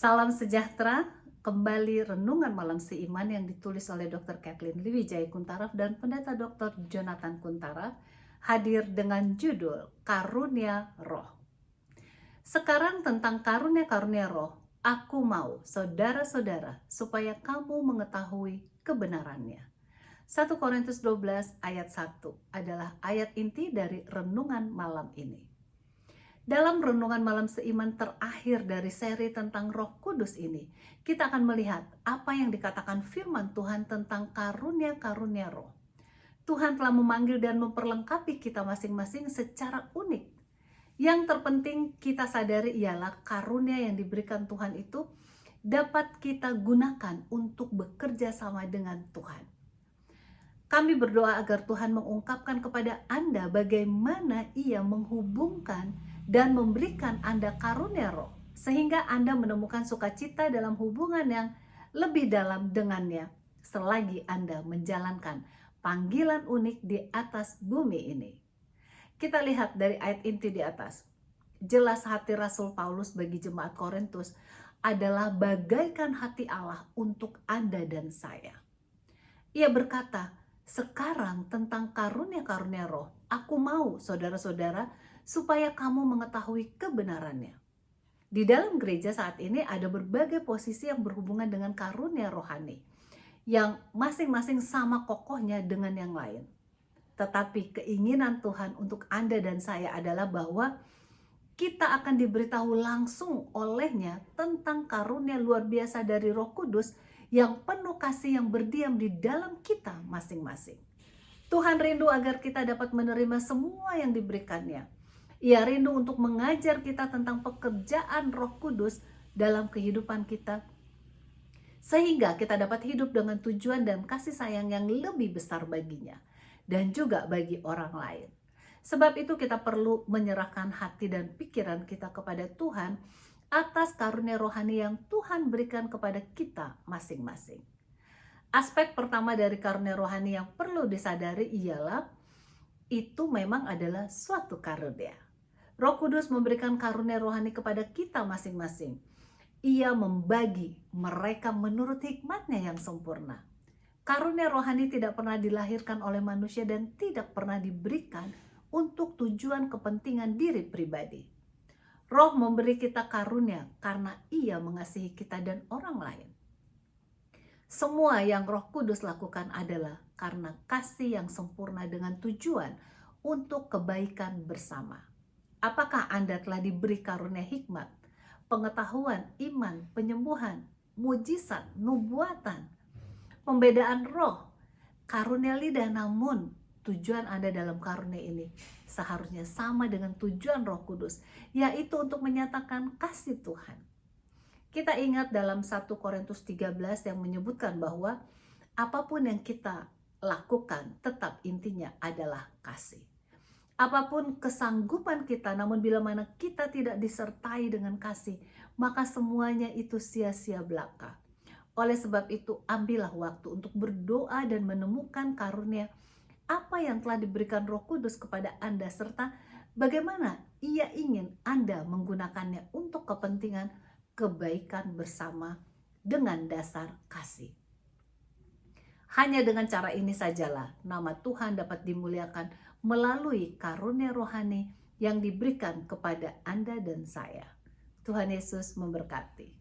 Salam sejahtera, kembali renungan malam seiman yang ditulis oleh Dr. Kathleen Liwijaya Kuntaraf dan Pendeta Dr. Jonathan Kuntaraf hadir dengan judul Karunia Roh. Sekarang tentang karunia-karunia roh, aku mau saudara-saudara supaya kamu mengetahui kebenarannya. 1 Korintus 12 ayat 1 adalah ayat inti dari renungan malam ini. Dalam renungan malam seiman terakhir dari seri tentang Roh Kudus ini, kita akan melihat apa yang dikatakan firman Tuhan tentang karunia-karunia roh. Tuhan telah memanggil dan memperlengkapi kita masing-masing secara unik. Yang terpenting kita sadari ialah karunia yang diberikan Tuhan itu dapat kita gunakan untuk bekerja sama dengan Tuhan. Kami berdoa agar Tuhan mengungkapkan kepada Anda bagaimana Ia menghubungkan dan memberikan Anda karunia roh, sehingga Anda menemukan sukacita dalam hubungan yang lebih dalam dengannya, selagi Anda menjalankan panggilan unik di atas bumi ini. Kita lihat dari ayat inti di atas. Jelas hati Rasul Paulus bagi jemaat Korintus adalah bagaikan hati Allah untuk Anda dan saya. Ia berkata, sekarang tentang karunia-karunia roh, aku mau saudara-saudara supaya kamu mengetahui kebenarannya. Di dalam gereja saat ini ada berbagai posisi yang berhubungan dengan karunia rohani, yang masing-masing sama kokohnya dengan yang lain. Tetapi keinginan Tuhan untuk Anda dan saya adalah bahwa kita akan diberitahu langsung olehnya tentang karunia luar biasa dari Roh Kudus yang penuh kasih yang berdiam di dalam kita masing-masing. Tuhan rindu agar kita dapat menerima semua yang diberikannya. Ia rindu untuk mengajar kita tentang pekerjaan Roh Kudus dalam kehidupan kita, sehingga kita dapat hidup dengan tujuan dan kasih sayang yang lebih besar baginya dan juga bagi orang lain. Sebab itu kita perlu menyerahkan hati dan pikiran kita kepada Tuhan atas karunia rohani yang Tuhan berikan kepada kita masing-masing. Aspek pertama dari karunia rohani yang perlu disadari ialah itu memang adalah suatu karunia. Roh Kudus memberikan karunia rohani kepada kita masing-masing. Ia membagi mereka menurut hikmatnya yang sempurna. Karunia rohani tidak pernah dilahirkan oleh manusia dan tidak pernah diberikan untuk tujuan kepentingan diri pribadi. Roh memberi kita karunia karena Ia mengasihi kita dan orang lain. Semua yang Roh Kudus lakukan adalah karena kasih yang sempurna dengan tujuan untuk kebaikan bersama. Apakah Anda telah diberi karunia hikmat, pengetahuan, iman, penyembuhan, mujizat, nubuatan, pembedaan roh, karunia lidah, namun tujuan Anda dalam karunia ini seharusnya sama dengan tujuan Roh Kudus, yaitu untuk menyatakan kasih Tuhan. Kita ingat dalam 1 Korintus 13 yang menyebutkan bahwa apapun yang kita lakukan tetap intinya adalah kasih. Apapun kesanggupan kita, namun bila mana kita tidak disertai dengan kasih, maka semuanya itu sia-sia belaka. Oleh sebab itu, ambillah waktu untuk berdoa dan menemukan karunia apa yang telah diberikan Roh Kudus kepada Anda, serta bagaimana Ia ingin Anda menggunakannya untuk kepentingan kebaikan bersama dengan dasar kasih. Hanya dengan cara ini sajalah nama Tuhan dapat dimuliakan melalui karunia rohani yang diberikan kepada Anda dan saya. Tuhan Yesus memberkati.